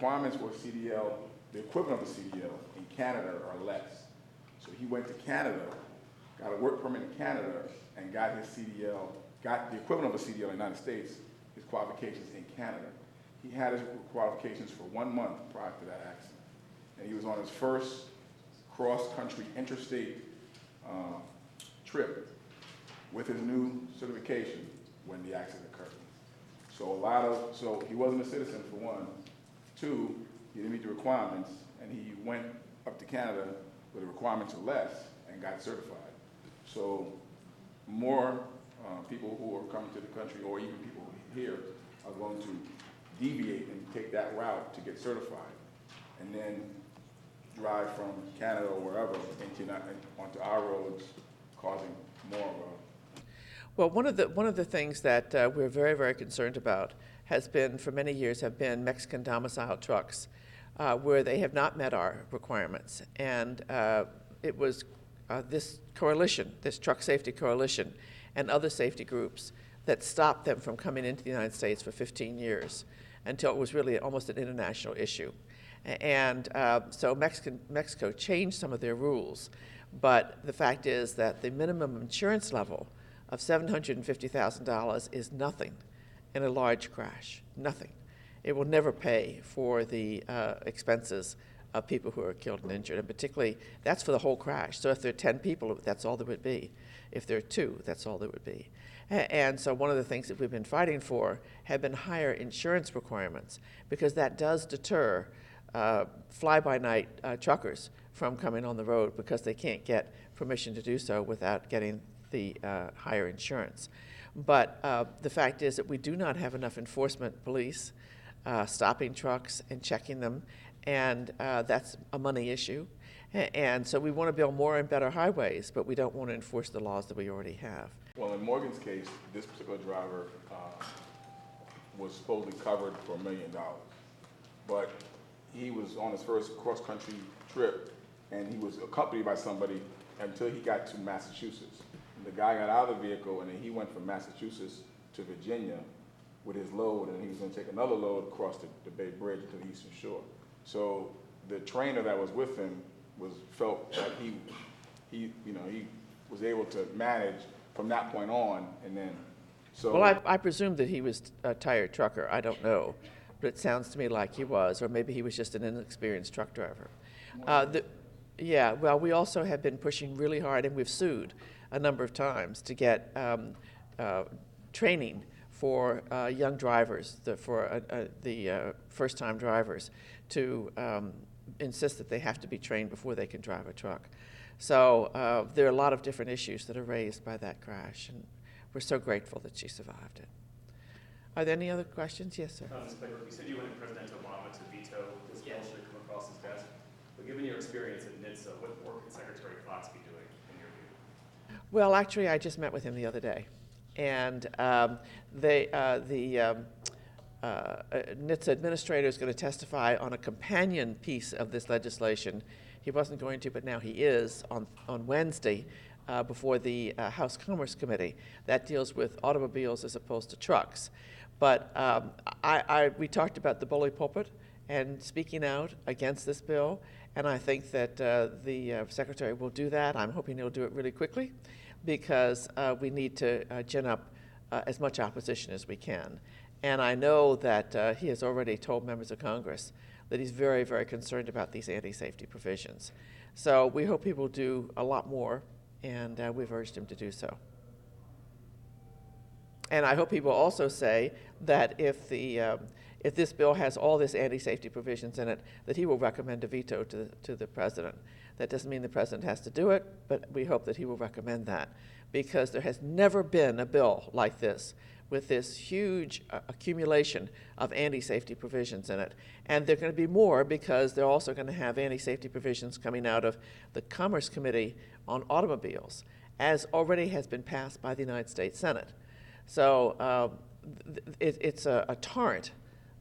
requirements for CDL, the equivalent of a CDL in Canada are less. So he went to Canada, got a work permit in Canada, and got his CDL, got the equivalent of a CDL in the United States, his qualifications in Canada. He had his qualifications for 1 month prior to that accident. And he was on his first cross-country interstate trip with his new certification when the accident occurred. So he wasn't a citizen for one. Two, he didn't meet the requirements, and he went up to Canada where the requirements are less and got certified. So more people who are coming to the country, or even people here, are going to deviate and take that route to get certified, and then drive from Canada or wherever onto our roads, causing more of a... Well, one of the things that we're very, very concerned about has been, for many years, have been Mexican domiciled trucks, where they have not met our requirements. And it was this coalition, this truck safety coalition, and other safety groups that stopped them from coming into the United States for 15 years until it was really almost an international issue. And so Mexico changed some of their rules, but the fact is that the minimum insurance level of $750,000 is nothing in a large crash, nothing. It will never pay for the expenses of people who are killed and injured, and particularly, that's for the whole crash. So if there are 10 people, that's all there would be. If there are 2, that's all there would be. And so one of the things that we've been fighting for have been higher insurance requirements, because that does deter fly-by-night truckers from coming on the road because they can't get permission to do so without getting the higher insurance. But the fact is that we do not have enough enforcement police stopping trucks and checking them, and that's a money issue. And so we want to build more and better highways, but we don't want to enforce the laws that we already have. Well, in Morgan's case, this particular driver was supposedly covered for $1 million, but he was on his first cross-country trip, and he was accompanied by somebody until he got to Massachusetts. And the guy got out of the vehicle, and then he went from Massachusetts to Virginia with his load, and he was going to take another load across the Bay Bridge to the Eastern Shore. So the trainer that was with him felt like he was able to manage from that point on, and then so. Well, I presume that he was a tired trucker. I don't know, but it sounds to me like he was, or maybe he was just an inexperienced truck driver. Yeah, well, we also have been pushing really hard, and we've sued a number of times to get training for young drivers, for the first-time drivers, to insist that they have to be trained before they can drive a truck. So there are a lot of different issues that are raised by that crash, and we're so grateful that she survived it. Are there any other questions? Yes, sir. Ms. Baker, you said you wanted President Obama to veto this bill should it come across his desk. But given your experience at NHTSA, what work can Secretary Fox be doing in your view? Well, actually, I just met with him the other day, and the NHTSA administrator is going to testify on a companion piece of this legislation. He wasn't going to, but now he is on Wednesday before the House Commerce Committee. That deals with automobiles as opposed to trucks. But we talked about the bully pulpit and speaking out against this bill, and I think that the Secretary will do that. I'm hoping he'll do it really quickly, because we need to gin up as much opposition as we can. And I know that he has already told members of Congress that he's very, very concerned about these anti-safety provisions. So we hope he will do a lot more, and we've urged him to do so. And I hope he will also say that if this bill has all this anti-safety provisions in it, that he will recommend a veto to the president. That doesn't mean the president has to do it, but we hope that he will recommend that, because there has never been a bill like this with this huge accumulation of anti-safety provisions in it. And there are going to be more, because they're also going to have anti-safety provisions coming out of the Commerce Committee on automobiles, as already has been passed by the United States Senate. So it's a torrent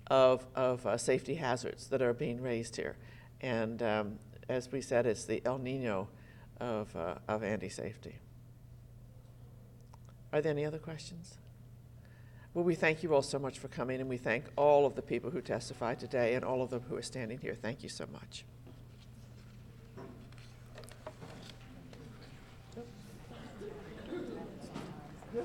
of safety hazards that are being raised here. And as we said, it's the El Nino of anti-safety. Are there any other questions? Well, we thank you all so much for coming, and we thank all of the people who testified today and all of them who are standing here. Thank you so much.